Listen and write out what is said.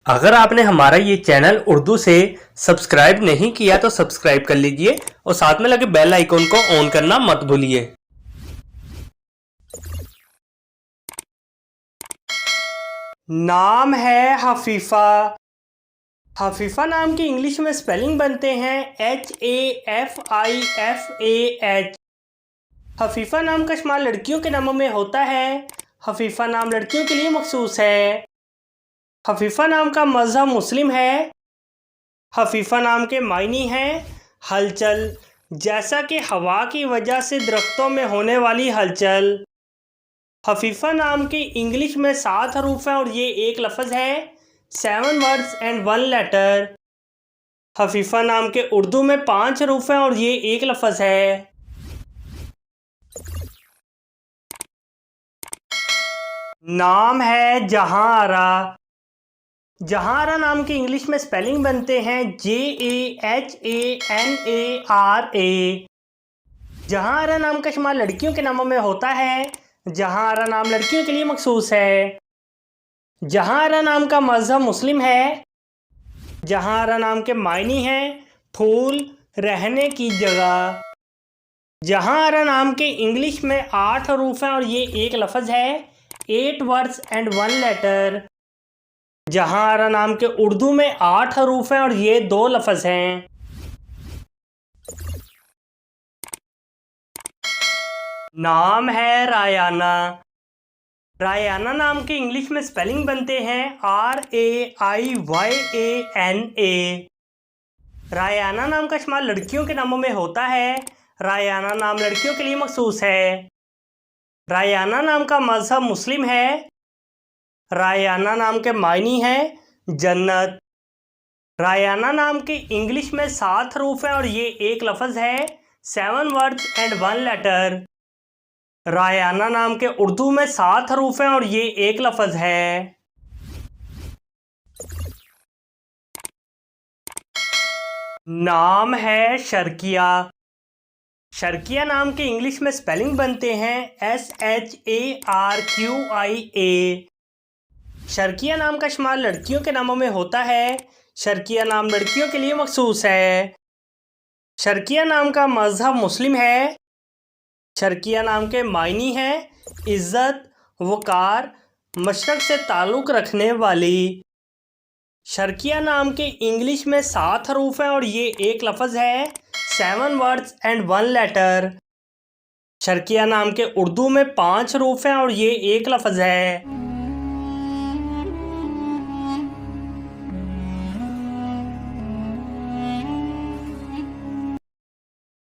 अगर आपने हमारा ये चैनल उर्दू से सब्सक्राइब नहीं किया तो सब्सक्राइब कर लीजिए और साथ में लगे बेल आइकॉन को ऑन करना मत भूलिए। नाम है हफीफा। हफीफा नाम की इंग्लिश में स्पेलिंग बनते हैं HAFIFAH। हफीफा नाम का इस्तेमाल लड़कियों के नामों में होता है। हफीफा नाम लड़कियों के लिए मखसूस है। हफीफा नाम का मज़हब मुस्लिम है। हफीफा नाम के मायने हैं हलचल, जैसा कि हवा की वजह से दरख्तों में होने वाली हलचल। हफीफा नाम के इंग्लिश में 7 हरूफ हैं और ये एक लफ्ज़ है, 7 वर्ड्स एंड 1 लेटर। हफीफा नाम के उर्दू में 5 हरूफ हैं और ये एक लफ्ज़ है। नाम है जहां आरा। जहां आरा नाम की इंग्लिश में स्पेलिंग बनते हैं JAHANARA। जहां आरा नाम का इस्तेमाल लड़कियों के नामों में होता है। जहां आरा नाम लड़कियों के लिए मखसूस है। जहां आरा नाम का मज़हब मुस्लिम है। जहां आरा नाम के मायने हैं फूल, रहने की जगह। जहां आरा नाम के इंग्लिश में 8 हरूफ हैं और ये एक लफ्ज़ है, 8 वर्ड्स एंड 1 लेटर। जहां आरा नाम के उर्दू में 8 हरूफ हैं और ये 2 लफ्ज़ हैं। नाम है रायाना। रायाना नाम के इंग्लिश में स्पेलिंग बनते हैं RAIYANA। रायाना नाम का इस्तेमाल लड़कियों के नामों में होता है। रायाना नाम लड़कियों के लिए मखसूस है। रायाना नाम का मज़हब मुस्लिम है। रायाना नाम के मायने हैं जन्नत। रायाना नाम के इंग्लिश में 7 हरूफ हैं और ये एक लफ्ज़ है, 7 वर्ड्स एंड 1 लेटर। रायाना नाम के उर्दू में 7 हरूफ हैं और ये एक लफ्ज़ है। नाम है शर्किया। शर्किया नाम के इंग्लिश में स्पेलिंग बनते हैं SHARQIA। शर्किया नाम का इस्तेमाल लड़कियों के नामों में होता है। शर्किया नाम लड़कियों के लिए मखसूस है। शर्किया नाम का मज़हब मुस्लिम है। शर्किया नाम के मायने हैं इज़्ज़त, वक़ार, मशरक़ से ताल्लुक़ रखने वाली। शर्किया नाम के इंग्लिश में 7 हरूफ हैं और ये एक लफ्ज़ है, 7 वर्ड्स एंड 1 लेटर। शर्किया नाम के उर्दू में 5 हरूफ हैं और ये एक लफ्ज़ है।